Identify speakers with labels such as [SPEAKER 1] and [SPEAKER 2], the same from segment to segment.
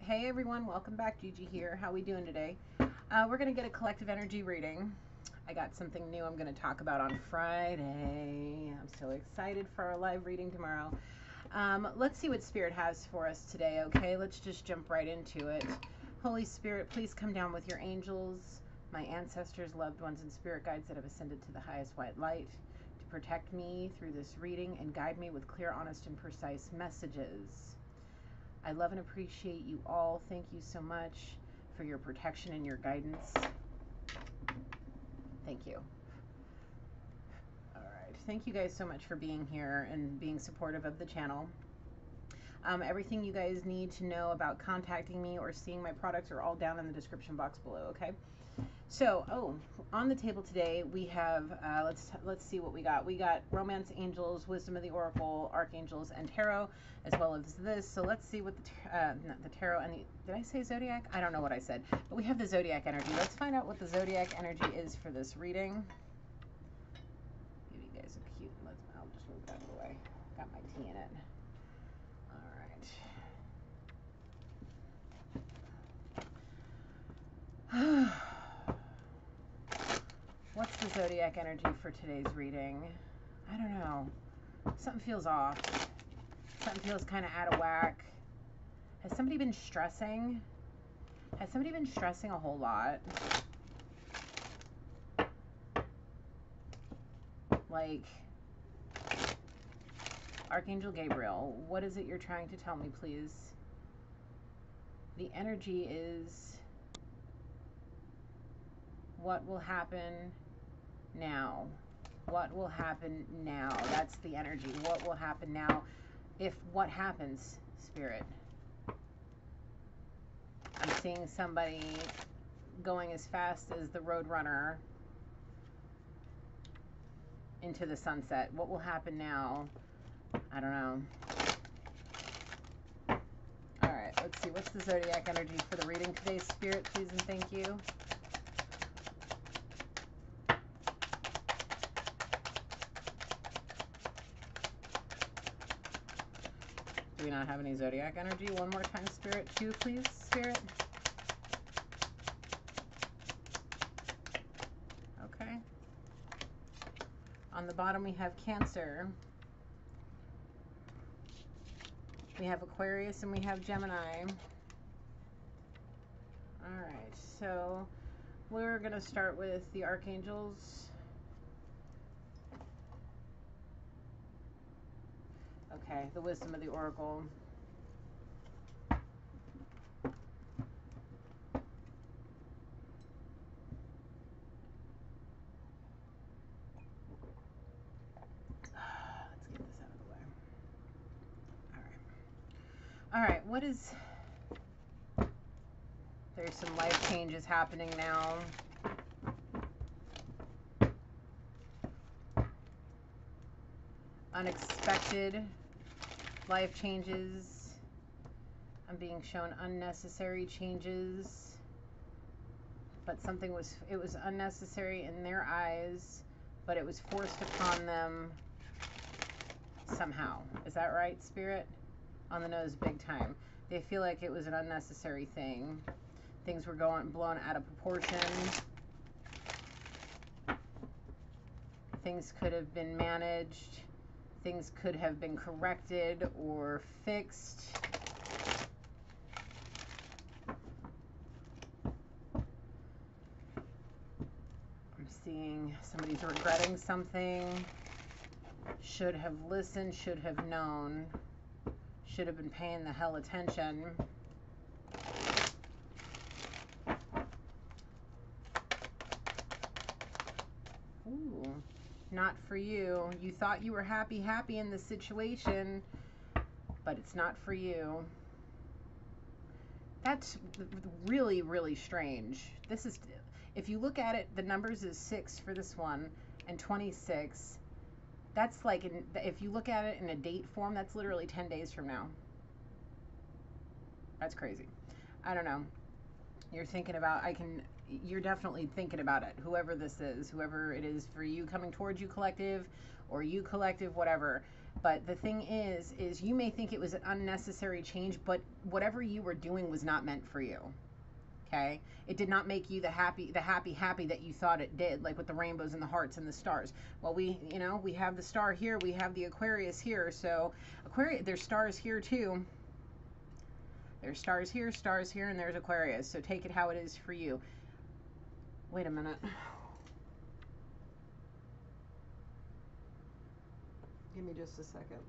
[SPEAKER 1] Hey everyone, welcome back. Gigi here. How we doing today? We're going to get a collective energy reading. I got something new I'm going to talk about on Friday. I'm so excited for our live reading tomorrow. Let's see what Spirit has for us today, okay? Let's just jump right into it. Holy Spirit, please come down with your angels, my ancestors, loved ones, and spirit guides that have ascended to the highest white light to protect me through this reading and guide me with clear, honest, and precise messages. I love and appreciate you all. Thank you so much for your protection and your guidance. Thank you. All right. Thank you guys so much for being here and being supportive of the channel. Everything you guys need to know about contacting me or seeing my products are all down in the description box below, okay? So, on the table today we have, let's see what we got. We got Romance Angels, Wisdom of the Oracle, Archangels, and Tarot, as well as this. So let's see what the Tarot and the, did I say Zodiac? I don't know what I said, but we have the Zodiac energy. Let's find out what the Zodiac energy is for this reading. Give you guys a cute, I'll just move that away. Got my tea in it. All right. What's the Zodiac energy for today's reading? I don't know. Something feels off. Something feels kind of out of whack. Has somebody been stressing? Has somebody been stressing a whole lot? Like, Archangel Gabriel, what is it you're trying to tell me, please? The energy is, what will happen now? What will happen now? That's the energy. What will happen now? If what happens, Spirit? I'm seeing somebody going as fast as the Roadrunner into the sunset. What will happen now? I don't know. All right, let's see. What's the Zodiac energy for the reading today, Spirit, please and thank you. Do we not have any Zodiac energy? One more time, Spirit. 2, please, Spirit. Okay. On the bottom, we have Cancer. We have Aquarius and we have Gemini. All right, so we're going to start with the Archangels. Okay, the Wisdom of the Oracle. Let's get this out of the way. All right, what is... There's some life changes happening now. Unexpected life changes. I'm being shown unnecessary changes, but something was, it was unnecessary in their eyes, but it was forced upon them somehow. Is that right, Spirit? On the nose big time. They feel like it was an unnecessary thing. Things were blown out of proportion. Things could have been managed. Things could have been corrected or fixed. I'm seeing somebody's regretting something. Should have listened, should have known. Should have been paying the hell attention. Ooh. Not for you. You thought you were happy in the situation, but it's not for you. That's really, really strange. This is, if you look at it, the numbers is 6 for this one and 26. That's like, if you look at it in a date form, that's literally 10 days from now. That's crazy. I don't know. You're thinking about, you're definitely thinking about it, whoever this is, whoever it is for you, coming towards you, collective, or you collective, whatever. But the thing is you may think it was an unnecessary change, but whatever you were doing was not meant for you. Okay, it did not make you the happy that you thought it did, like with the rainbows and the hearts and the stars. Well, we have the star here, we have the Aquarius here, so Aquarius, there's stars here too. There's stars here, and there's Aquarius. So take it how it is for you. Wait a minute. Give me just a second.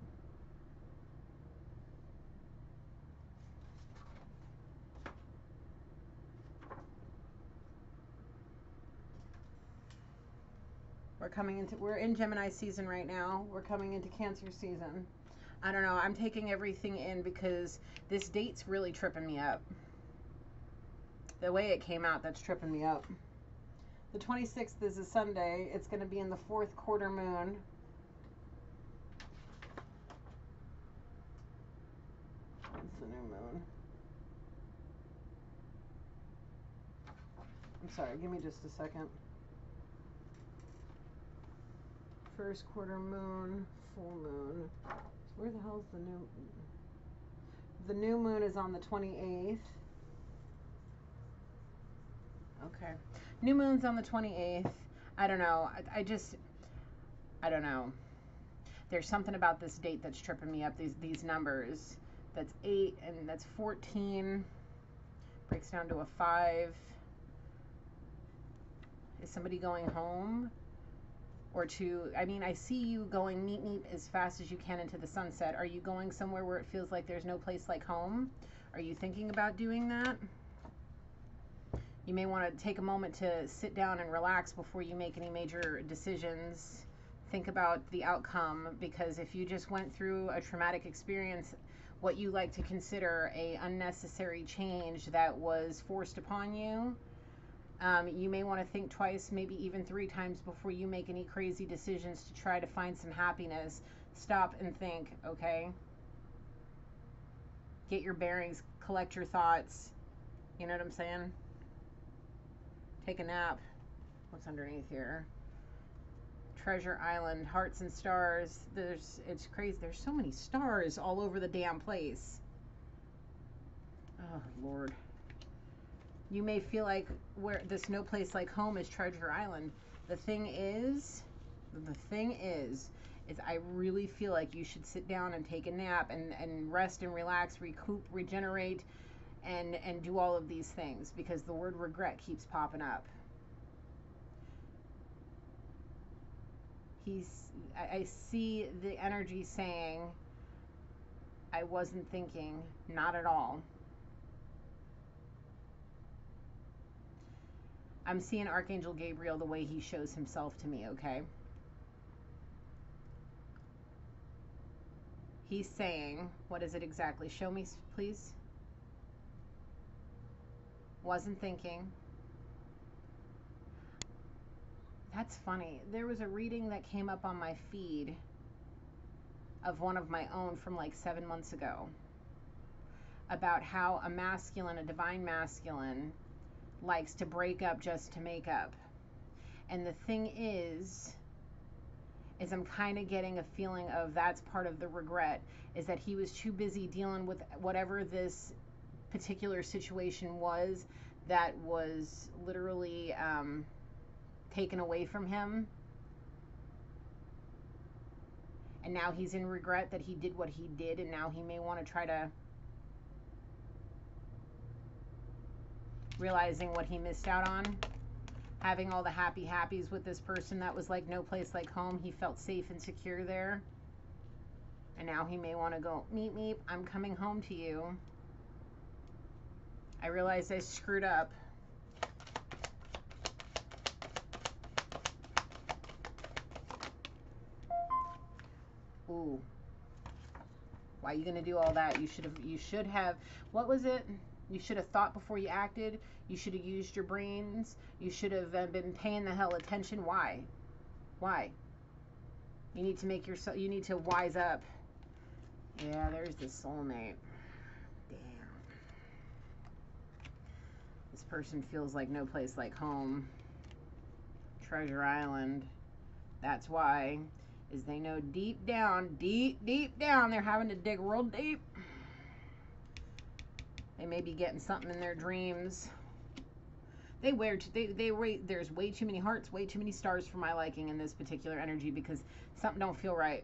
[SPEAKER 1] We're in Gemini season right now. We're coming into Cancer season. I don't know. I'm taking everything in because this date's really tripping me up. The way it came out, that's tripping me up. The 26th is a Sunday. It's going to be in the 4th quarter moon. It's the new moon. I'm sorry. Give me just a second. 1st quarter moon, full moon. Where the hell is the new? The new moon is on the 28th. Okay. New moon's on the 28th. I don't know. I don't know. There's something about this date that's tripping me up. These numbers. That's 8 and that's 14. Breaks down to a 5. Is somebody going home? Or I see you going meep as fast as you can into the sunset. Are you going somewhere where it feels like there's no place like home? Are you thinking about doing that? You may want to take a moment to sit down and relax before you make any major decisions. Think about the outcome, because if you just went through a traumatic experience, what you like to consider a unnecessary change that was forced upon you, you may want to think twice, maybe even 3 times before you make any crazy decisions to try to find some happiness. Stop and think, okay? Get your bearings, collect your thoughts. You know what I'm saying? Take a nap. What's underneath here? Treasure Island, hearts and stars. It's crazy. There's so many stars all over the damn place. Oh, Lord. You may feel like this no place like home is Treasure Island. The thing is I really feel like you should sit down and take a nap and rest and relax, recoup, regenerate, and do all of these things, because the word regret keeps popping up. I see the energy saying, I wasn't thinking, not at all. I'm seeing Archangel Gabriel the way he shows himself to me, okay? He's saying, what is it exactly? Show me, please. Wasn't thinking. That's funny. There was a reading that came up on my feed of one of my own from like 7 months ago about how a masculine, a divine masculine, likes to break up just to make up. And the thing is I'm kind of getting a feeling of that's part of the regret, is that he was too busy dealing with whatever this particular situation was that was literally taken away from him. And now he's in regret that he did what he did, and now he may want to try to realizing what he missed out on, having all the happies with this person that was like no place like home. He felt safe and secure there, and now he may want to go, meep, I'm coming home to you. I realized I screwed up. Ooh, why are you gonna do all that? You should have, what was it? You should have thought before you acted. You should have used your brains. You should have been paying the hell attention. Why? You need you need to wise up. Yeah, there's the soulmate. Damn. This person feels like no place like home. Treasure Island. That's why. is they know deep down, deep down, they're having to dig real deep. They may be getting something in their dreams. There's way too many hearts, way too many stars for my liking in this particular energy, because something don't feel right.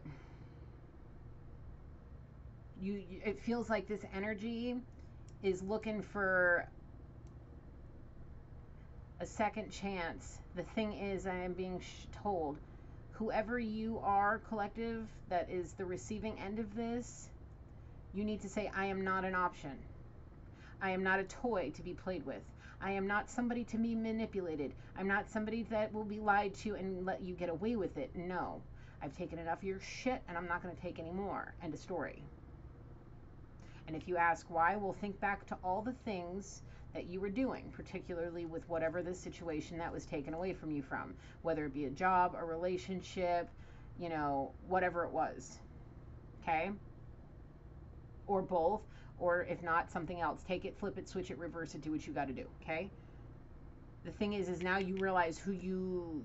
[SPEAKER 1] It feels like this energy is looking for a second chance. The thing is, I am being told, whoever you are, collective, that is the receiving end of this, you need to say, I am not an option. I am not a toy to be played with. I am not somebody to be manipulated. I'm not somebody that will be lied to and let you get away with it. No. I've taken enough of your shit, and I'm not going to take any more. End of story. And if you ask why, we'll think back to all the things that you were doing, particularly with whatever the situation that was taken away from you from, whether it be a job, a relationship, you know, whatever it was. Okay? Or both. Or if not, something else. Take it, flip it, switch it, reverse it, do what you got to do. Okay? The thing is now you realize who you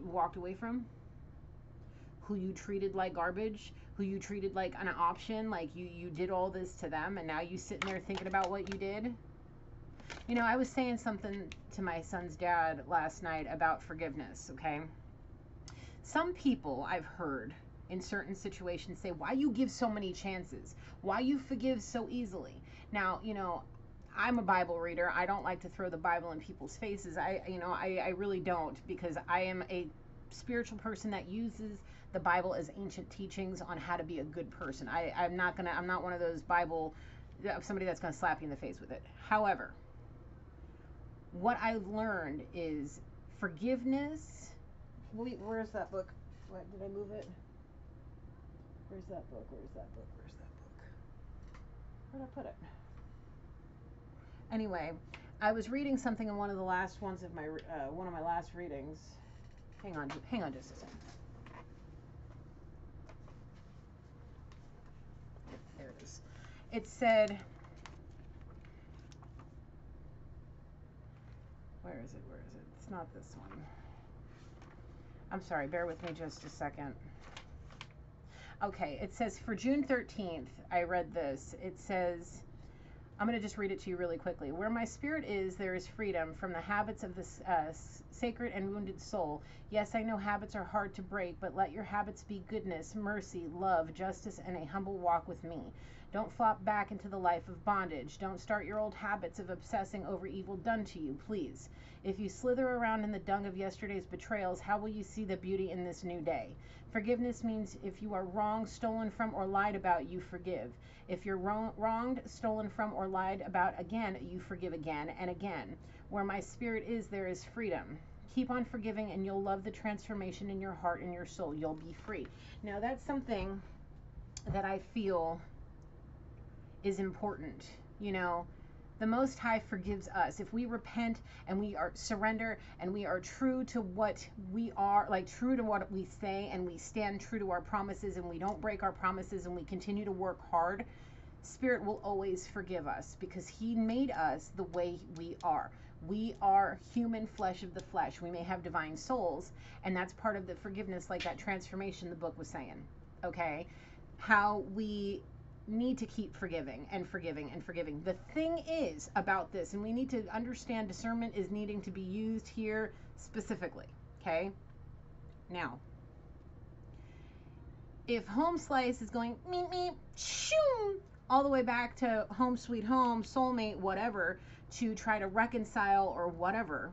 [SPEAKER 1] walked away from, who you treated like garbage, who you treated like an option, like you did all this to them, and now you sitting there thinking about what you did. You know, I was saying something to my son's dad last night about forgiveness, okay? Some people I've heard in certain situations say, why you give so many chances? Why you forgive so easily? Now, you know, I'm a Bible reader. I don't like to throw the Bible in people's faces. I really don't, because I am a spiritual person that uses the Bible as ancient teachings on how to be a good person. I'm not one of those somebody that's gonna slap you in the face with it. However, what I've learned is forgiveness. Wait, where's that book? What, did I move it? Where's that book? Where's that book? Where's that book? Where'd I put it? Anyway, I was reading something in one of the last ones of my one of my last readings. Hang on just a second. There it is. It said, where is it? It's not this one. I'm sorry, bear with me just a second. Okay, it says for June 13th, I read this. It says, I'm going to just read it to you really quickly. Where my spirit is, there is freedom from the habits of this sacred and wounded soul. Yes, I know habits are hard to break, but let your habits be goodness, mercy, love, justice, and a humble walk with me. Don't flop back into the life of bondage. Don't start your old habits of obsessing over evil done to you, please. If you slither around in the dung of yesterday's betrayals, how will you see the beauty in this new day? Forgiveness means if you are wronged, stolen from, or lied about, you forgive. If you're wronged, stolen from, or lied about again, you forgive again and again. Where my spirit is, there is freedom. Keep on forgiving and you'll love the transformation in your heart and your soul. You'll be free. Now, that's something that I feel is important. You know, the Most High forgives us. If we repent and we are surrender and we are true to what we are, like true to what we say, and we stand true to our promises and we don't break our promises and we continue to work hard, Spirit will always forgive us because He made us the way we are. We are human flesh of the flesh. We may have divine souls, and that's part of the forgiveness, like that transformation the book was saying. Okay? How we need to keep forgiving and forgiving and forgiving. The thing is about this, and we need to understand discernment is needing to be used here specifically. Okay? Now, if Home Slice is going meep meep shoo all the way back to home sweet home, soulmate, whatever, to try to reconcile or whatever,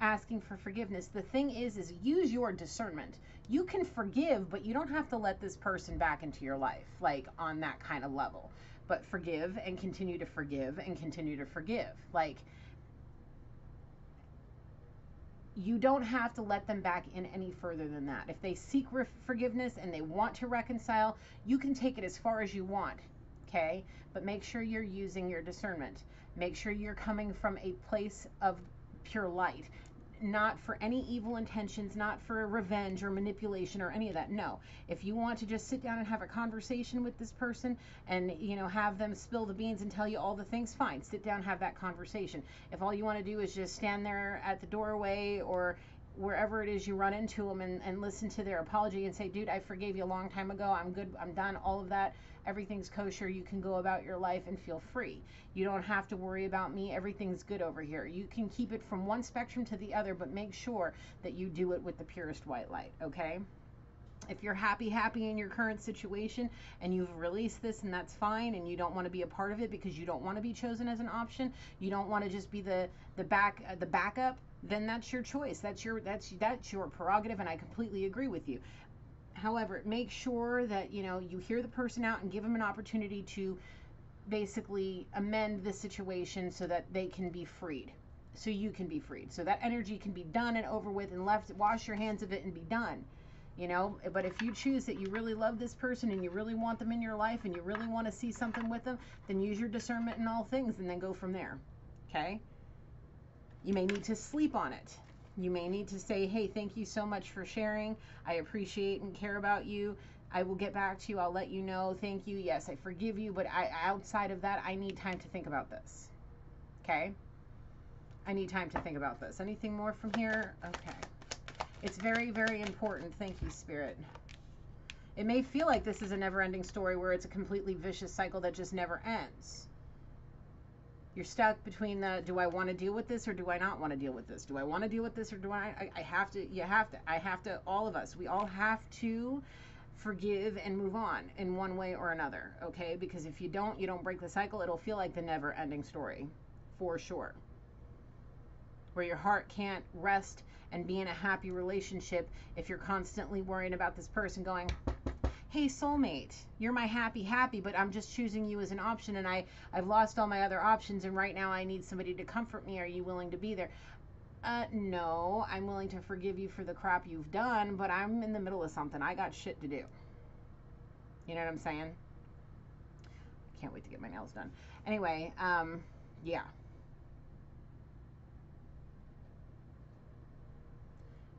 [SPEAKER 1] asking for forgiveness, the thing is use your discernment. You can forgive, but you don't have to let this person back into your life, like on that kind of level. But forgive and continue to forgive and continue to forgive. Like, you don't have to let them back in any further than that. If they seek forgiveness and they want to reconcile, you can take it as far as you want, okay? But make sure you're using your discernment. Make sure you're coming from a place of pure light, not for any evil intentions, not for revenge or manipulation or any of that. No. If you want to just sit down and have a conversation with this person and, you know, have them spill the beans and tell you all the things, fine. Sit down, have that conversation. If all you want to do is just stand there at the doorway or wherever it is you run into them, and listen to their apology and say, dude, I forgave you a long time ago. I'm good. I'm done. All of that. Everything's kosher. You can go about your life and feel free. You don't have to worry about me. Everything's good over here. You can keep it from one spectrum to the other, but make sure that you do it with the purest white light, okay? If you're happy in your current situation and you've released this, and that's fine, and you don't want to be a part of it because you don't want to be chosen as an option, you don't want to just be the backup, then that's your choice. That's your prerogative, and I completely agree with you. However, make sure that you hear the person out and give them an opportunity to basically amend the situation so that they can be freed. So you can be freed. So that energy can be done and over with and left. Wash your hands of it and be done. But if you choose that you really love this person and you really want them in your life and you really want to see something with them, then use your discernment in all things and then go from there. Okay? You may need to sleep on it. You may need to say, hey, thank you so much for sharing. I appreciate and care about you. I will get back to you. I'll let you know. Thank you. Yes, I forgive you. But outside of that, I need time to think about this. Okay? I need time to think about this. Anything more from here? Okay. It's very, very important. Thank you, Spirit. It may feel like this is a never-ending story where it's a completely vicious cycle that just never ends. You're stuck between the, do I want to deal with this or do I not want to deal with this? Do I want to deal with this or do I have to, I have to, all of us, we all have to forgive and move on in one way or another, okay? Because if you don't break the cycle, it'll feel like the never-ending story, for sure. Where your heart can't rest and be in a happy relationship if you're constantly worrying about this person going, hey, soulmate, you're my happy, but I'm just choosing you as an option, and I've lost all my other options, and right now I need somebody to comfort me. Are you willing to be there? No, I'm willing to forgive you for the crap you've done, but I'm in the middle of something. I got shit to do. You know what I'm saying? Can't wait to get my nails done. Anyway, yeah.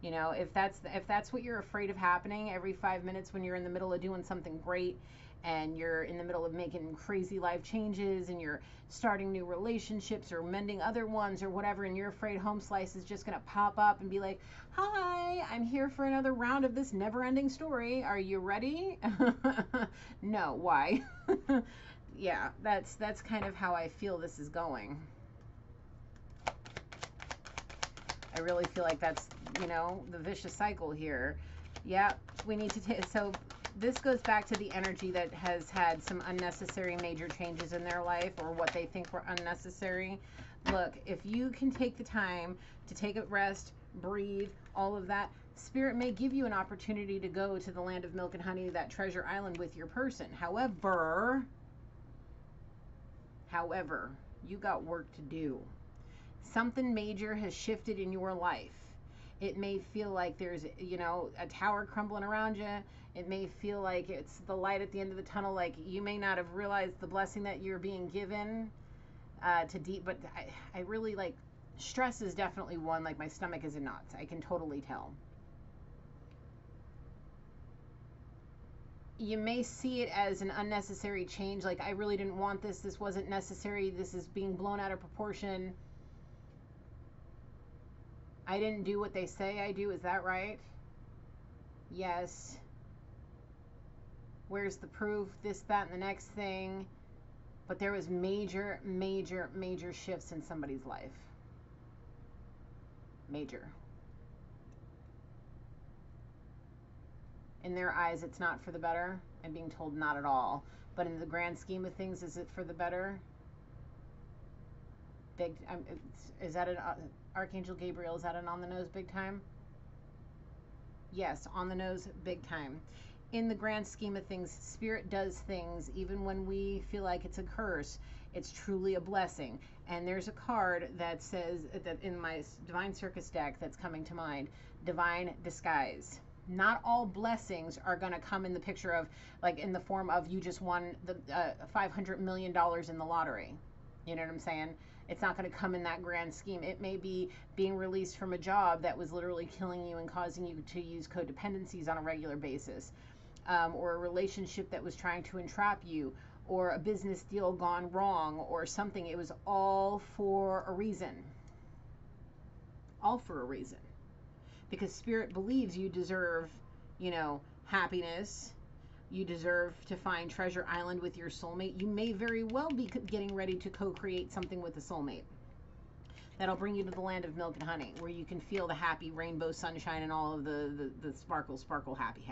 [SPEAKER 1] If that's what you're afraid of happening every 5 minutes when you're in the middle of doing something great and you're in the middle of making crazy life changes and you're starting new relationships or mending other ones or whatever, and you're afraid Home Slice is just going to pop up and be like, hi, I'm here for another round of this never-ending story. Are you ready? No, why? Yeah, that's kind of how I feel this is going. I really feel like that's, the vicious cycle here. Yeah, we need to take, so this goes back to the energy that has had some unnecessary major changes in their life or what they think were unnecessary. Look, if you can take the time to take a rest, breathe, all of that, Spirit may give you an opportunity to go to the land of milk and honey, that treasure island with your person. However, you got work to do. Something major has shifted in your life. It may feel like there's, a tower crumbling around you. It may feel like it's the light at the end of the tunnel. Like you may not have realized the blessing that you're being given to deep, but I really like, stress is definitely one, like my stomach is in knots. I can totally tell. You may see it as an unnecessary change. Like I really didn't want this. This wasn't necessary. This is being blown out of proportion. I didn't do what they say I do. Is that right? Yes. Where's the proof? This, that, and the next thing. But there was major shifts in somebody's life. Major. In their eyes, it's not for the better. I'm being told not at all. But in the grand scheme of things, is it for the better? Big. Is that an Archangel Gabriel? Is that an on the nose big time? Yes, on the nose big time. In the grand scheme of things, Spirit does things even when we feel like it's a curse. It's truly a blessing. And there's a card that says that in my Divine Circus deck that's coming to mind, Divine Disguise. Not all blessings are going to come in the picture of, like, in the form of you just won the $500 million in the lottery. You know what I'm saying? It's not going to come in that grand scheme. It may be being released from a job that was literally killing you and causing you to use codependencies on a regular basis, or a relationship that was trying to entrap you, or a business deal gone wrong, or something. It was all for a reason. All for a reason. because Spirit believes you deserve, you know, happiness. You deserve to find Treasure Island with your soulmate. You may very well be getting ready to co-create something with a soulmate that'll bring you to the land of milk and honey, where you can feel the happy rainbow sunshine and all of the sparkle, happy.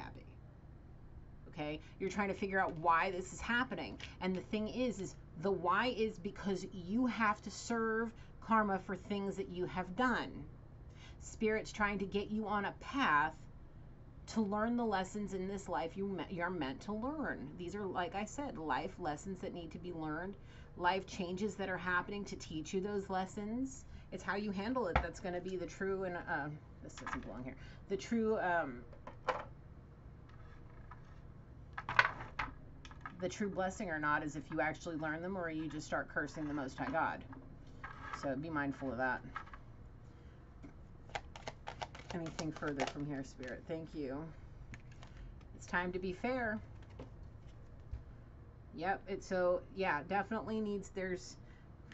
[SPEAKER 1] Okay? You're trying to figure out why this is happening. And the thing is the why is because you have to serve karma for things that you have done. Spirit's trying to get you on a path to learn the lessons in this life you're meant to learn. These are, like I said, life lessons that need to be learned, life changes that are happening to teach you those lessons. It's how you handle it that's going to be the true, and this doesn't belong here, the true blessing or not is if you actually learn them, or you just start cursing the Most High God. So be mindful of that. Anything further from here, Spirit? Thank you. It's time to be fair. Yep. Yeah, definitely needs, there's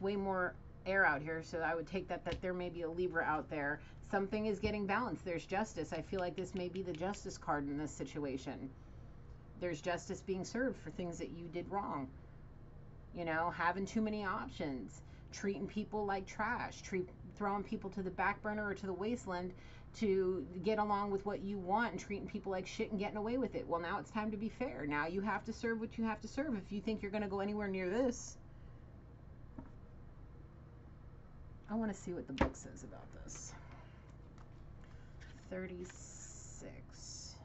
[SPEAKER 1] way more air out here, so I would take that there may be a Libra out there. Something is getting balanced. There's justice. I feel like this may be the justice card in this situation. There's justice being served for things that you did wrong. You know, having too many options, treating people like trash, throwing people to the back burner or to the wasteland to get along with what you want, and treating people like shit and getting away with it. Well, now it's time to be fair. Now you have to serve what you have to serve if you think you're going to go anywhere near this. I want to see what the book says about this. 36.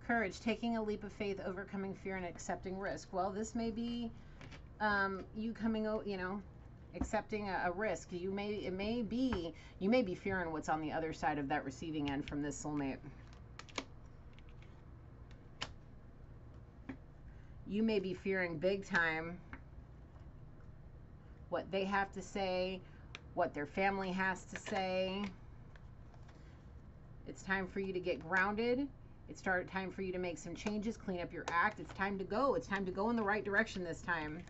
[SPEAKER 1] Courage, taking a leap of faith, overcoming fear, and accepting risk. Well, this may be you coming out, you know, accepting a risk. You may be fearing what's on the other side of that receiving end from this soulmate. You may be fearing big time what they have to say, what their family has to say. It's time for you to get grounded. It's time for you to make some changes, clean up your act. It's time to go. It's time to go in the right direction this time.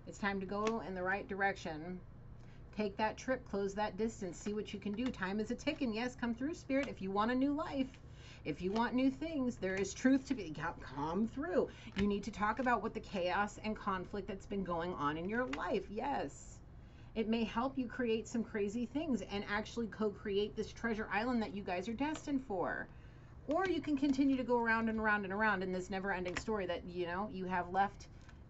[SPEAKER 1] It's time to go in the right direction. Take that trip, close that distance, see what you can do. Time is a ticking. Yes, come through, Spirit. If you want a new life, if you want new things, there is truth to be. Come through. You need to talk about what the chaos and conflict that's been going on in your life. Yes. It may help you create some crazy things and actually co-create this treasure island that you guys are destined for. Or you can continue to go around and around and around in this never-ending story that, you know, you have left,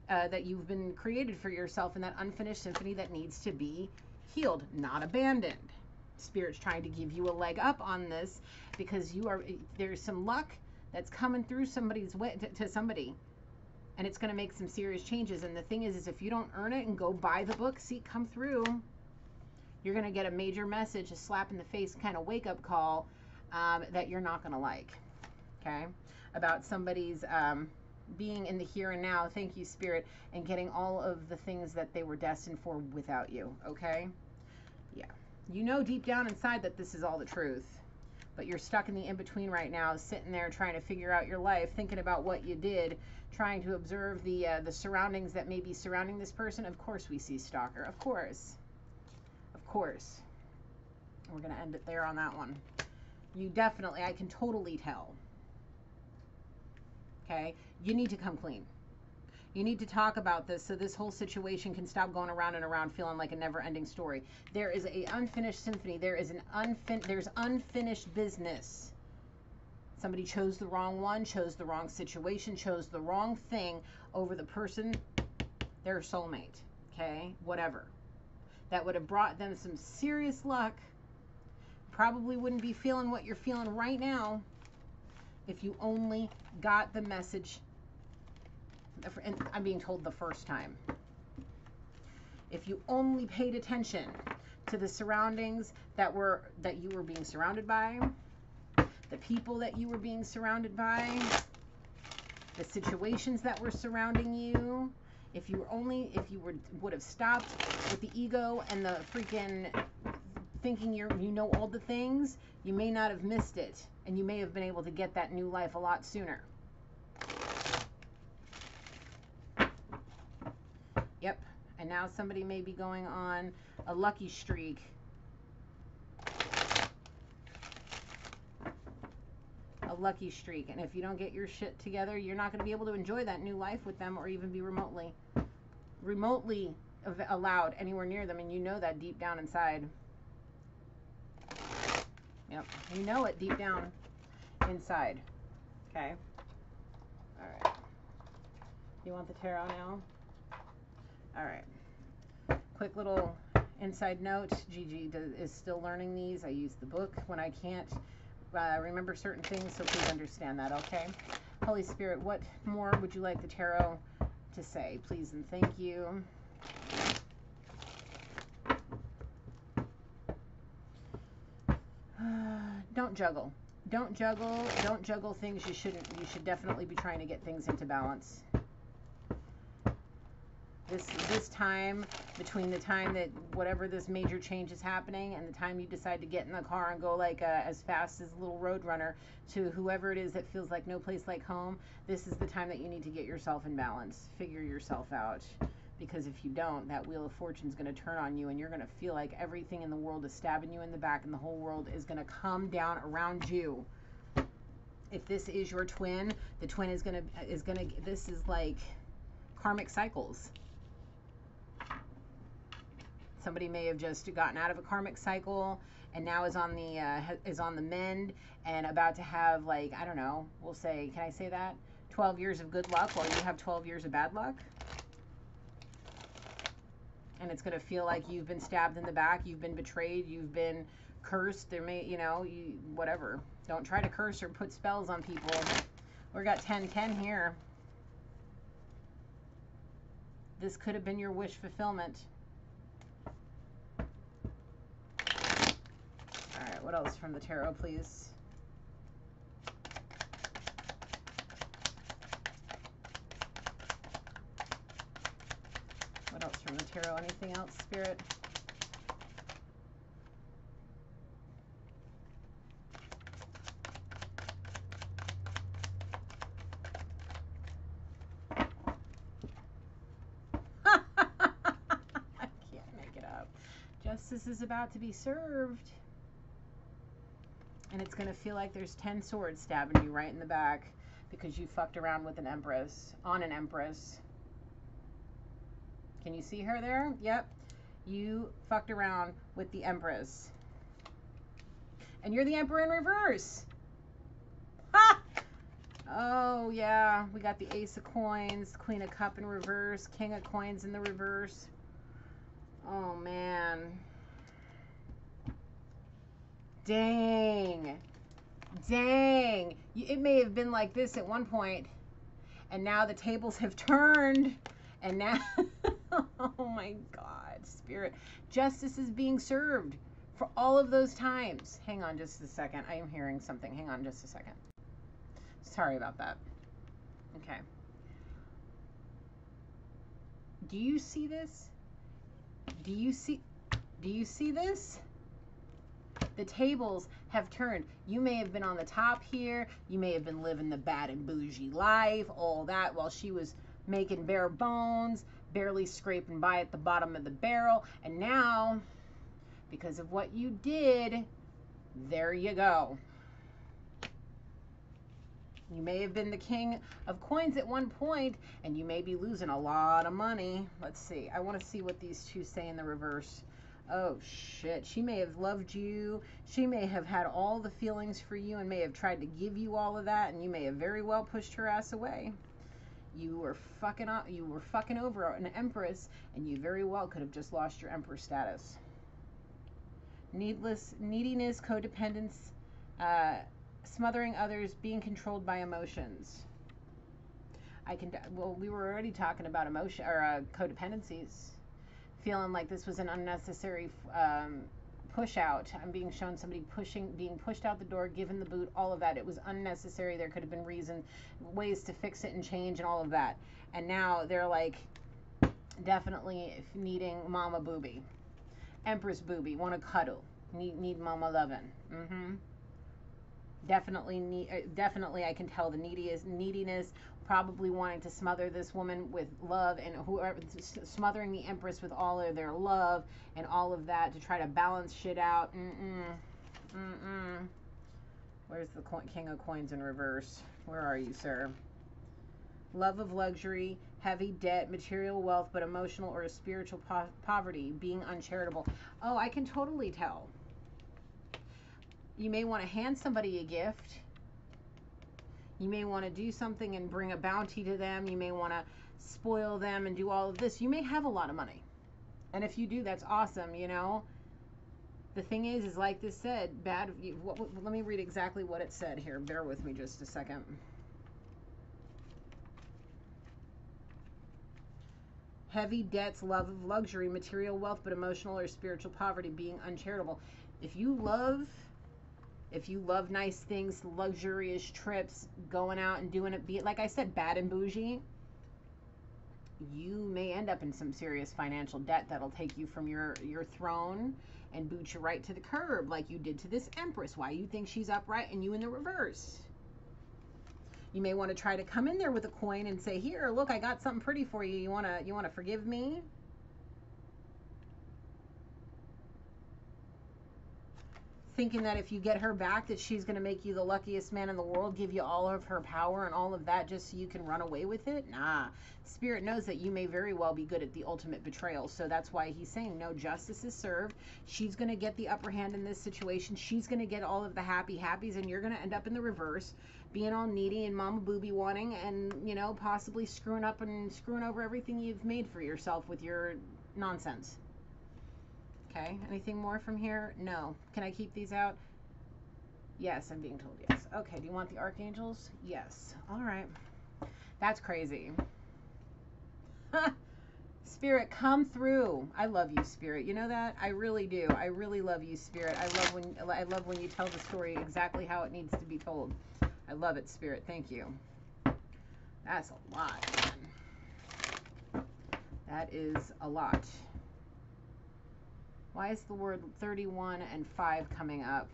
[SPEAKER 1] that you've been created for yourself in that unfinished symphony that needs to be healed, not abandoned. Spirit's trying to give you a leg up on this because there's some luck that's coming through somebody's way to somebody, and it's going to make some serious changes. And the thing is if you don't earn it and go buy the book, see it come through, you're going to get a major message, a slap in the face kind of wake-up call that you're not going to like. Okay, about somebody's being in the here and now, thank you, Spirit, and getting all of the things that they were destined for without you. Okay, yeah, you know deep down inside that this is all the truth, but you're stuck in the in-between right now, sitting there trying to figure out your life, thinking about what you did, trying to observe the surroundings that may be surrounding this person. Of course we see stalker. Of course. We're going to end it there on that one. You definitely, I can totally tell. Okay? You need to come clean. You need to talk about this so this whole situation can stop going around and around feeling like a never-ending story. There is an unfinished symphony. There's unfinished business. Somebody chose the wrong one, chose the wrong situation, chose the wrong thing over the person, their soulmate. Okay? Whatever. That would have brought them some serious luck. Probably wouldn't be feeling what you're feeling right now if you only got the message, and I'm being told the first time. If you only paid attention to the surroundings that you were being surrounded by, the people that you were being surrounded by, the situations that were surrounding you, if you would have stopped with the ego and the freaking thinking you know all the things, you may not have missed it, and you may have been able to get that new life a lot sooner. Yep. And now somebody may be going on a lucky streak lucky streak. And if you don't get your shit together, you're not going to be able to enjoy that new life with them or even be remotely allowed anywhere near them. And you know that deep down inside. Yep. You know it deep down inside. Okay. All right. You want the tarot now? All right. Quick little inside note. Gigi is still learning these. I use the book when I can't remember certain things, so please understand that, okay? Holy Spirit, what more would you like the tarot to say? Please and thank you. Don't juggle. Don't juggle. Don't juggle things you shouldn't. You should definitely be trying to get things into balance. This time, between the time that whatever this major change is happening and the time you decide to get in the car and go like as fast as a little road runner to whoever it is that feels like no place like home, this is the time that you need to get yourself in balance. Figure yourself out. Because if you don't, that wheel of fortune is going to turn on you and you're going to feel like everything in the world is stabbing you in the back and the whole world is going to come down around you. If this is your twin, the twin is going to, this is like karmic cycles. Somebody may have just gotten out of a karmic cycle and now is on the mend and about to have, like, I don't know, we'll say, can I say that? 12 years of good luck while you have 12 years of bad luck. And it's going to feel like you've been stabbed in the back, you've been betrayed, you've been cursed. There may, you know, whatever. Don't try to curse or put spells on people. We got 10-10 here. This could have been your wish fulfillment. All right, what else from the tarot, please? What else from the tarot? Anything else, Spirit? I can't make it up. Justice is about to be served. And it's going to feel like there's 10 swords stabbing you right in the back because you fucked around with an empress, on an empress. Can you see her there? Yep. You fucked around with the empress. And you're the emperor in reverse. Ha! Oh, yeah. We got the ace of coins, queen of cup in reverse, king of coins in the reverse. Oh, man. Dang. Dang. It may have been like this at one point, and now the tables have turned, and now, oh my God, Spirit, justice is being served for all of those times. Hang on just a second. I am hearing something. Hang on just a second. Sorry about that. Okay. Do you see this? Do you see this? The tables have turned. You may have been on the top here. You may have been living the bad and bougie life, all that, while she was making bare bones, barely scraping by at the bottom of the barrel. And now, because of what you did, there you go. You may have been the king of coins at one point, and you may be losing a lot of money. Let's see. I want to see what these two say in the reverse. Oh, shit. She may have loved you. She may have had all the feelings for you and may have tried to give you all of that, and you may have very well pushed her ass away. You were fucking over an empress, and you very well could have just lost your emperor status. Neediness, codependence, smothering others, being controlled by emotions. Well, we were already talking about emotion or codependencies. Feeling like this was an unnecessary push out. I'm being shown somebody being pushed out the door, given the boot, all of that. It was unnecessary. There could have been ways to fix it and change and all of that. And now they're like definitely needing mama booby. Empress booby, want to cuddle. Need mama loving. Definitely I can tell the neediness, probably wanting to smother this woman with love, and whoever smothering the empress with all of their love and all of that to try to balance shit out. Where's the King of Coins in reverse? Where are you, sir? Love of luxury, heavy debt, material wealth, but emotional or spiritual poverty, being uncharitable. Oh, I can totally tell. You may want to hand somebody a gift. You may want to do something and bring a bounty to them. You may want to spoil them and do all of this. You may have a lot of money. And if you do, that's awesome, you know. The thing is like this said, let me read exactly what it said here. Bear with me just a second. Heavy debts, love of luxury, material wealth, but emotional or spiritual poverty, being uncharitable. If you love nice things, luxurious trips, going out and doing it, be it, like I said, bad and bougie, you may end up in some serious financial debt that'll take you from your throne and boot you right to the curb, like you did to this Empress. Why you think she's upright and you in the reverse? You may want to try to come in there with a coin and say, here, look, I got something pretty for you. You wanna forgive me? Thinking that if you get her back, that she's going to make you the luckiest man in the world, give you all of her power and all of that just so you can run away with it? Nah. Spirit knows that you may very well be good at the ultimate betrayal. So that's why he's saying no justice is served. She's going to get the upper hand in this situation. She's going to get all of the happies, and you're going to end up in the reverse, being all needy and mama booby wanting, and, you know, possibly screwing up and screwing over everything you've made for yourself with your nonsense. Okay, anything more from here? No. Can I keep these out? Yes, I'm being told yes. Okay, do you want the archangels? Yes. All right. That's crazy. Spirit, come through. I love you, Spirit. You know that? I really do. I really love you, Spirit. I love when you tell the story exactly how it needs to be told. I love it, Spirit. Thank you. That's a lot, man. That is a lot. Why is the word 31 and 5 coming up?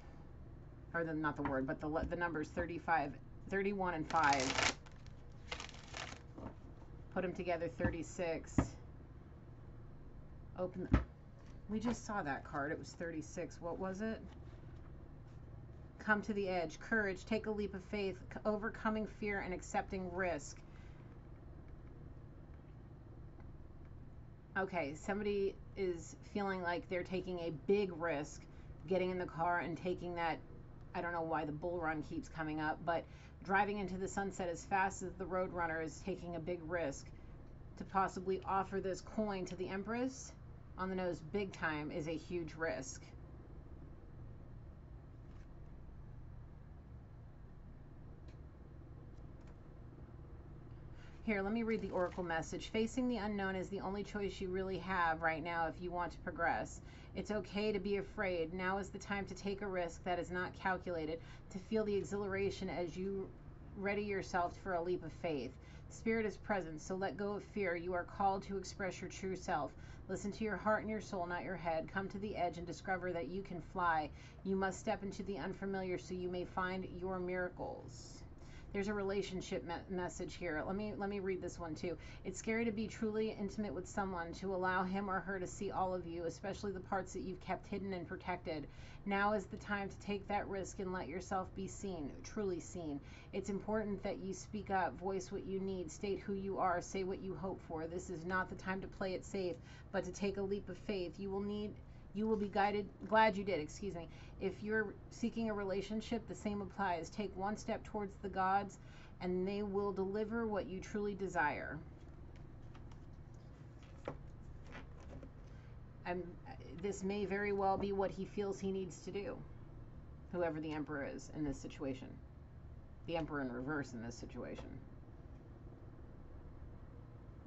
[SPEAKER 1] Or not the word, but the numbers 31 and 5. Put them together, 36. Open. We just saw that card. It was 36. What was it? Come to the edge. Courage. Take a leap of faith. Overcoming fear and accepting risk. Okay, somebody is feeling like they're taking a big risk getting in the car and taking that, I don't know why the bull run keeps coming up, but driving into the sunset as fast as the road runner is taking a big risk to possibly offer this coin to the Empress on the nose big time is a huge risk. Here, let me read the oracle message. Facing the unknown is the only choice you really have right now if you want to progress. It's okay to be afraid. Now is the time to take a risk that is not calculated, to feel the exhilaration as you ready yourself for a leap of faith. Spirit is present, so let go of fear. You are called to express your true self. Listen to your heart and your soul, not your head. Come to the edge and discover that you can fly. You must step into the unfamiliar so you may find your miracles. There's a relationship message here. Let me read this one too. It's scary to be truly intimate with someone, to allow him or her to see all of you, especially the parts that you've kept hidden and protected. Now is the time to take that risk and let yourself be seen, truly seen. It's important that you speak up, voice what you need, state who you are, say what you hope for. This is not the time to play it safe, but to take a leap of faith. You will be guided. Glad you did, excuse me. If you're seeking a relationship, the same applies. Take one step towards the gods, and they will deliver what you truly desire. This may very well be what he feels he needs to do, whoever the Emperor is in this situation. The Emperor in reverse in this situation.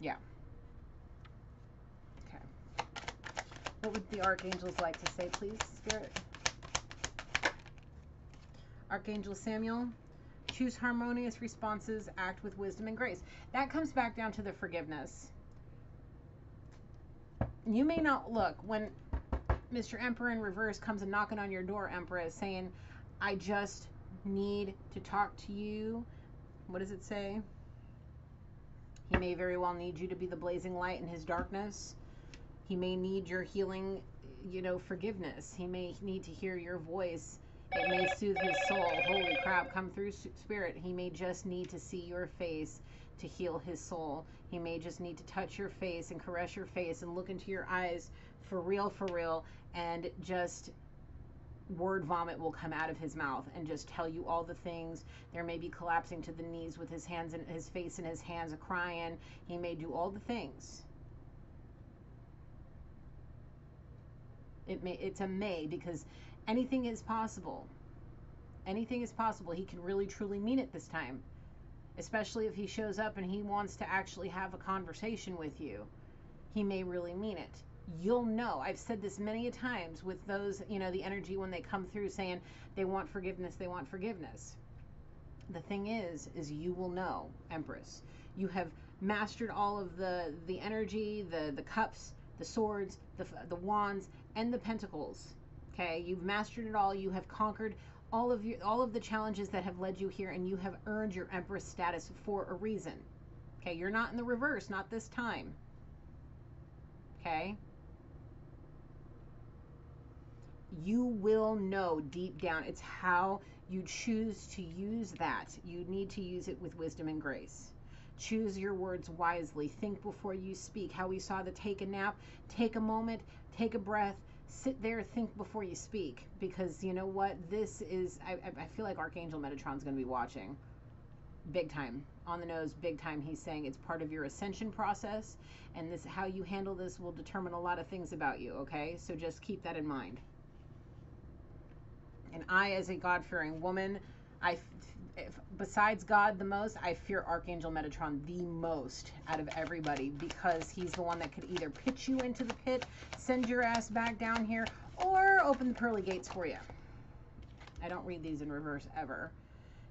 [SPEAKER 1] Yeah. What would the archangels like to say, please, Spirit? Archangel Samuel, choose harmonious responses, act with wisdom and grace. That comes back down to the forgiveness. You may not look when Mr. Emperor in reverse comes and knocking on your door, Empress, saying, I just need to talk to you. What does it say? He may very well need you to be the blazing light in his darkness. He may need your healing, forgiveness. He may need to hear your voice It may soothe his soul. Holy crap, come through, Spirit. He may just need to see your face to heal his soul. He may just need to touch your face and caress your face and look into your eyes for real, and just word vomit will come out of his mouth and just tell you all the things. There may be collapsing to the knees with his hands and his face in his hands, crying. He may do all the things. It's a may, because anything is possible. Anything is possible. He can really truly mean it this time, especially if he shows up and he wants to actually have a conversation with you. He may really mean it. You'll know. I've said this many a times with those, you know, the energy when they come through saying they want forgiveness, they want forgiveness. The thing is you will know, Empress. You have mastered all of the energy, the cups, the swords, the wands, and the pentacles. Okay, you've mastered it all. You have conquered all of the challenges that have led you here, and you have earned your Empress status for a reason. Okay, you're not in the reverse, not this time. Okay? You will know deep down. It's how you choose to use that. You need to use it with wisdom and grace. Choose your words wisely. Think before you speak. How we saw the take a nap, take a moment, take a breath, sit there, think before you speak. Because you know what? This is, I feel like Archangel Metatron's going to be watching. Big time. On the nose, big time. He's saying it's part of your ascension process. And this, how you handle this will determine a lot of things about you, okay? So just keep that in mind. And I, as a God-fearing woman, besides God the most, I fear Archangel Metatron the most out of everybody, because he's the one that could either pitch you into the pit, send your ass back down here, or open the pearly gates for you. I don't read these in reverse ever.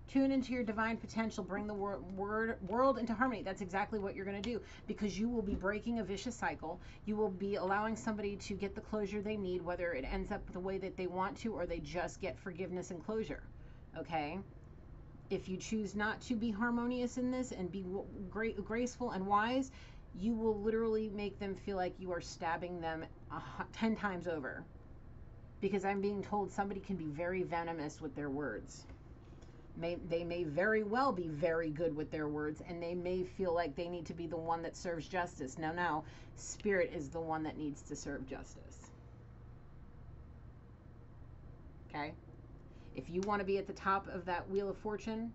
[SPEAKER 1] Tune into your divine potential. Bring the world into harmony. That's exactly what you're going to do, because you will be breaking a vicious cycle. You will be allowing somebody to get the closure they need, whether it ends up the way that they want to or they just get forgiveness and closure. Okay? If you choose not to be harmonious in this and be graceful and wise, you will literally make them feel like you are stabbing them 10 times over. Because I'm being told somebody can be very venomous with their words. They may very well be very good with their words, and they may feel like they need to be the one that serves justice. No, Spirit is the one that needs to serve justice. Okay? If you want to be at the top of that Wheel of Fortune,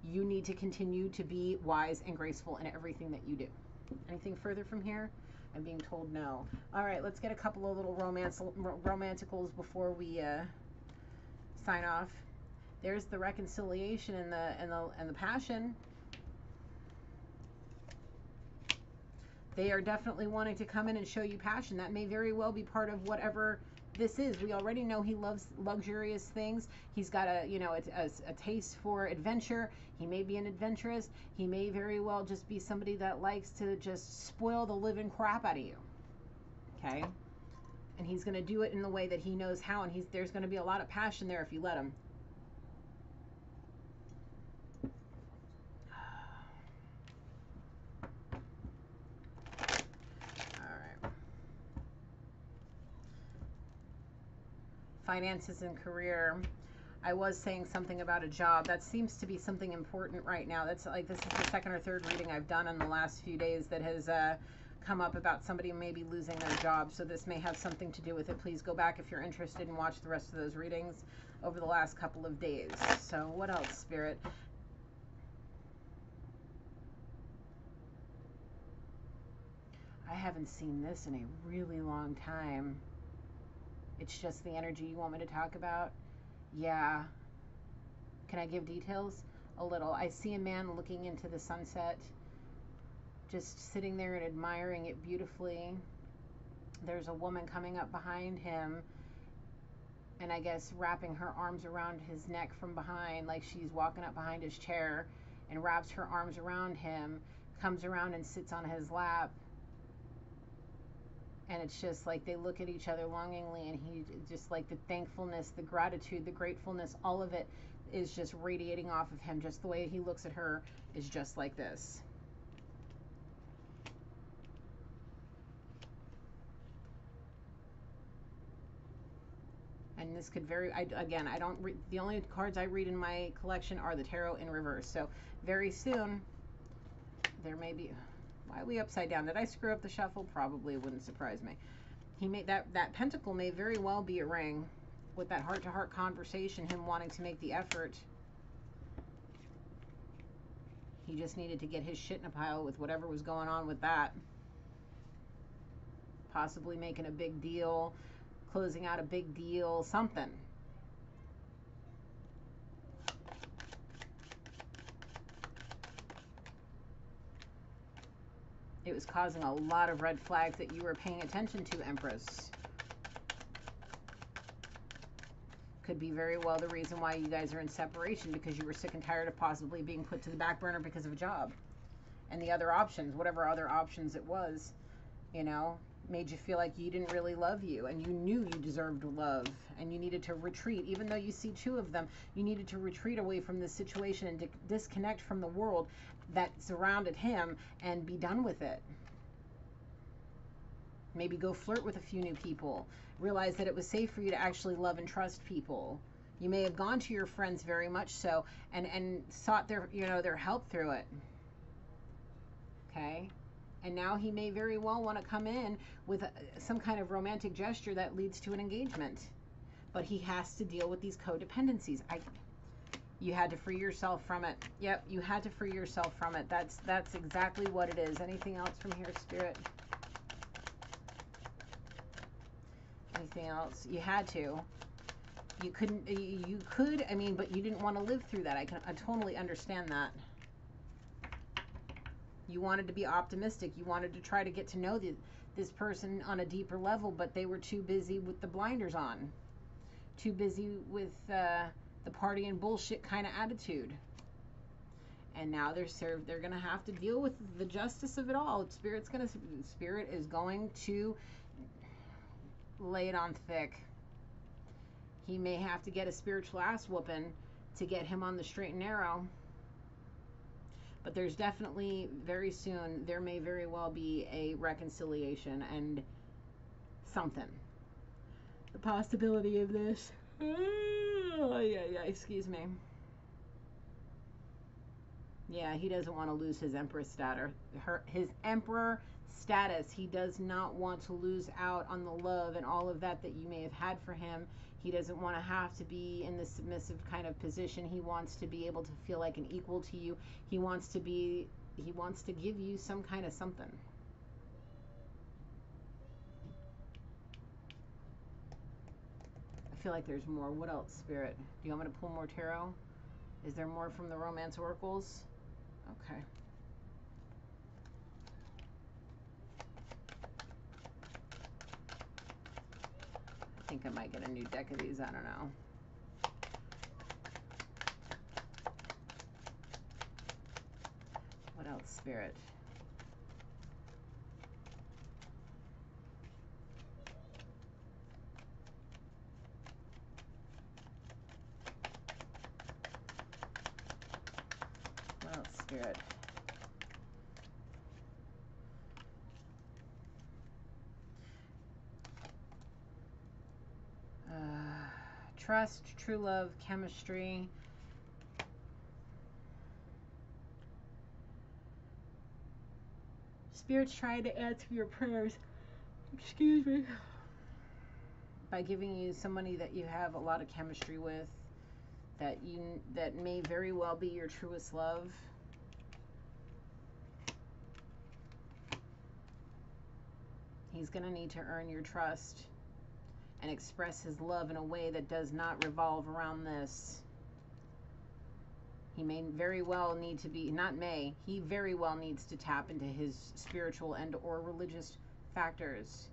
[SPEAKER 1] you need to continue to be wise and graceful in everything that you do. Anything further from here? I'm being told no. All right, let's get a couple of little romanticals before we sign off. There's the reconciliation and the passion. They are definitely wanting to come in and show you passion. That may very well be part of whatever this is. We already know he loves luxurious things. He's got a taste for adventure. He may be an adventurist. He may very well just be somebody that likes to just spoil the living crap out of you. Okay? And he's going to do it in the way that he knows how, and there's going to be a lot of passion there if you let him. Finances and career. I was saying something about a job. That seems to be something important right now. That's like, this is the second or third reading I've done in the last few days that has come up about somebody maybe losing their job. So this may have something to do with it. Please go back if you're interested and watch the rest of those readings over the last couple of days. So what else, Spirit? I haven't seen this in a really long time. It's just the energy you want me to talk about? Yeah. Can I give details? A little. I see a man looking into the sunset, just sitting there and admiring it beautifully. There's a woman coming up behind him, and I guess wrapping her arms around his neck from behind, like she's walking up behind his chair, and wraps her arms around him, comes around and sits on his lap. And it's just like they look at each other longingly, and he just, like, the thankfulness, the gratitude, the gratefulness, all of it is just radiating off of him. Just the way he looks at her is just like this. And this could again, I don't read, the only cards I read in my collection are the tarot in reverse. So very soon there may be, why are we upside down? Did I screw up the shuffle? Probably, wouldn't surprise me. He made that pentacle may very well be a ring with that heart-to-heart conversation, him wanting to make the effort. He just needed to get his shit in a pile with whatever was going on with that. Possibly making a big deal, closing out a big deal, something. It was causing a lot of red flags that you were paying attention to, Empress. Could be very well the reason why you guys are in separation, because you were sick and tired of possibly being put to the back burner because of a job. And the other options, whatever other options it was, you know, made you feel like you didn't really love you, and you knew you deserved love, and you needed to retreat. Even though you see two of them, you needed to retreat away from this situation and disconnect from the world that surrounded him and be done with it. Maybe go flirt with a few new people. Realize that it was safe for you to actually love and trust people. You may have gone to your friends very much so and sought their, you know, their help through it. Okay? And now he may very well want to come in with some kind of romantic gesture that leads to an engagement. But he has to deal with these codependencies. You had to free yourself from it. Yep, you had to free yourself from it. That's exactly what it is. Anything else from here, Spirit? Anything else? You had to. You couldn't, you could, I mean, but you didn't want to live through that. I totally understand that. You wanted to be optimistic. You wanted to try to get to know this person on a deeper level, but they were too busy with the blinders on. Too busy with the party and bullshit kind of attitude. And now they're going to have to deal with the justice of it all. Spirit is going to lay it on thick. He may have to get a spiritual ass whooping to get him on the straight and narrow. But there's definitely, very soon, there may very well be a reconciliation and something. The possibility of this. Oh, yeah, excuse me. Yeah, he doesn't want to lose his emperor status. His emperor status. He does not want to lose out on the love and all of that you may have had for him. He doesn't want to have to be in the submissive kind of position. He wants to be able to feel like an equal to you. He wants to give you some kind of something. I feel like there's more. What else, Spirit? Do you want me to pull more tarot? Is there more from the Romance Oracles? Okay. I think I might get a new deck of these. I don't know. What else, Spirit? What else, Spirit? Trust, true love, chemistry. Spirit's trying to answer your prayers. Excuse me. By giving you somebody that you have a lot of chemistry with, that may very well be your truest love. He's going to need to earn your trust and express his love in a way that does not revolve around this. He may very well need to be, he very well needs to tap into his spiritual and or religious factors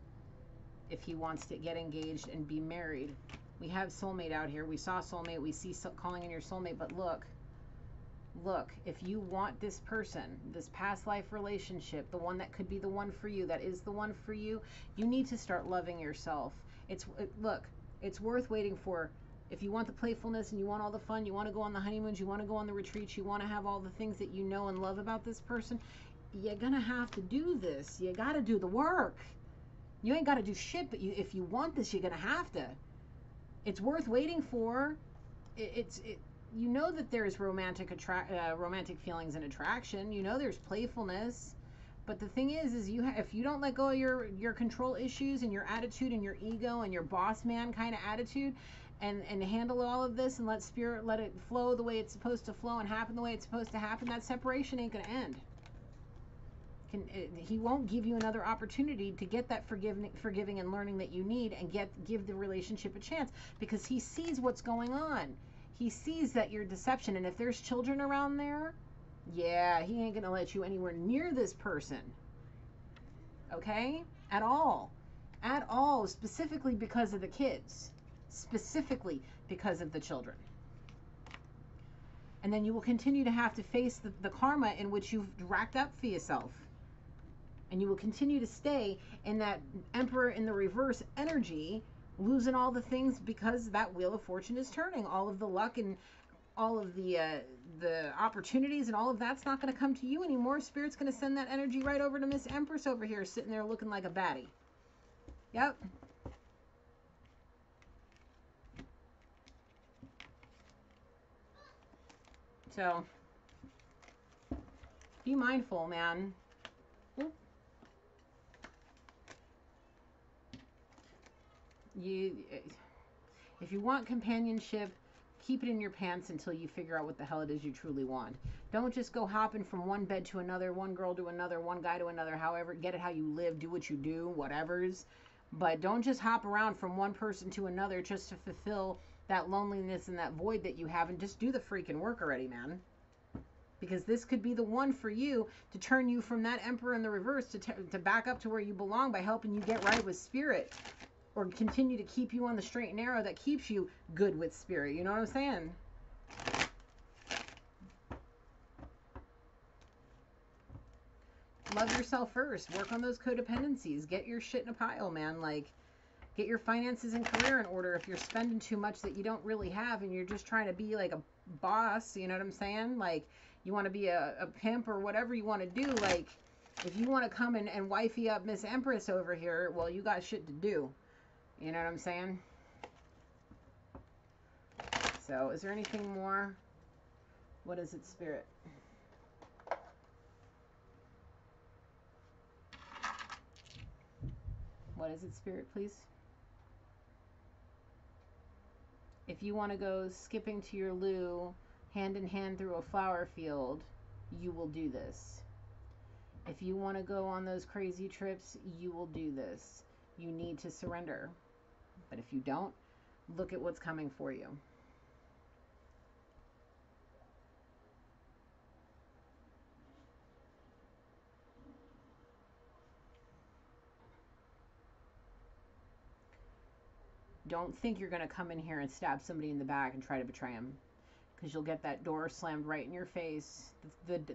[SPEAKER 1] if he wants to get engaged and be married. We have soulmate out here. We saw soulmate. We see calling in your soulmate. But look, if you want this person, this past life relationship, the one that could be the one for you, that is the one for you, you need to start loving yourself. Look, it's worth waiting for. If you want the playfulness and you want all the fun, you want to go on the honeymoons, you want to go on the retreats, you want to have all the things that you know and love about this person, you're going to have to do this. You got to do the work. You ain't got to do shit, but if you want this, you're going to have to. It's worth waiting for. You know that there's romantic feelings and attraction. You know there's playfulness. But the thing is if you don't let go of your control issues and your attitude and your ego and your boss man kind of attitude, and handle all of this and let spirit let it flow the way it's supposed to flow and happen the way it's supposed to happen, that separation ain't gonna end. He won't give you another opportunity to get that forgiving and learning that you need and give the relationship a chance, because he sees what's going on. He sees that you're deception, and if there's children around there, yeah, he ain't gonna let you anywhere near this person. Okay? At all. At all. Specifically because of the kids. Specifically because of the children. And then you will continue to have to face the karma in which you've racked up for yourself. And you will continue to stay in that Emperor in the reverse energy, losing all the things because that Wheel of Fortune is turning. All of the luck and all of the opportunities and all of that's not going to come to you anymore. Spirit's going to send that energy right over to Miss Empress over here, sitting there looking like a baddie. Yep. So, be mindful, man. If you want companionship, keep it in your pants until you figure out what the hell it is you truly want. Don't just go hopping from one bed to another, one girl to another, one guy to another, however, get it how you live, do what you do, whatevers. But don't just hop around from one person to another just to fulfill that loneliness and that void that you have, and just do the freaking work already, man. Because this could be the one for you to turn you from that Emperor in the reverse to back up to where you belong by helping you get right with Spirit. Or continue to keep you on the straight and narrow that keeps you good with Spirit. You know what I'm saying? Love yourself first. Work on those codependencies. Get your shit in a pile, man. Like, get your finances and career in order. If you're spending too much that you don't really have and you're just trying to be like a boss, you know what I'm saying? Like, you want to be a pimp or whatever you want to do. Like, if you want to come and wifey up Miss Empress over here, well, you got shit to do. You know what I'm saying? So, is there anything more? What is it, Spirit? What is it, Spirit, please? If you want to go skipping to your loo, hand in hand through a flower field, you will do this. If you want to go on those crazy trips, you will do this. You need to surrender. But if you don't, look at what's coming for you. Don't think you're going to come in here and stab somebody in the back and try to betray them, because you'll get that door slammed right in your face.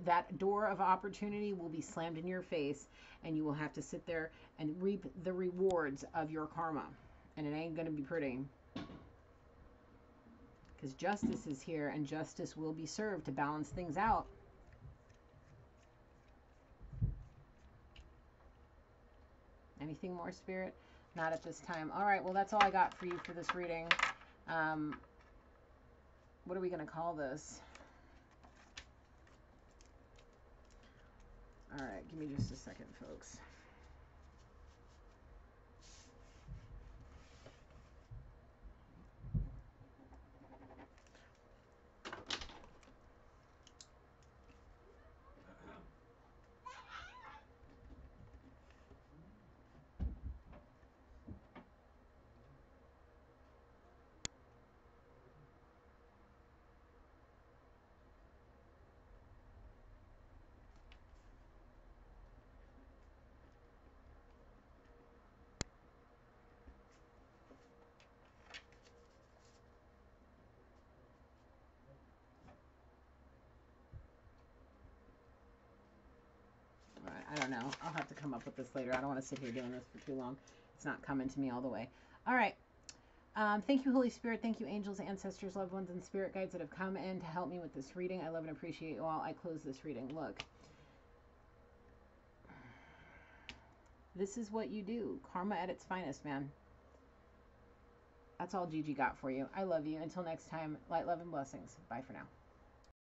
[SPEAKER 1] That door of opportunity will be slammed in your face, and you will have to sit there and reap the rewards of your karma. And it ain't going to be pretty. Because justice is here, and justice will be served to balance things out. Anything more, Spirit? Not at this time. All right, well, that's all I got for you for this reading. What are we going to call this? All right, give me just a second, folks. I don't know. I'll have to come up with this later. I don't want to sit here doing this for too long. It's not coming to me all the way. All right. Thank you, Holy Spirit. Thank you, angels, ancestors, loved ones, and spirit guides that have come in to help me with this reading. I love and appreciate you all. I close this reading. Look. This is what you do. Karma at its finest, man. That's all Gigi got for you. I love you. Until next time, light, love, and blessings. Bye for now.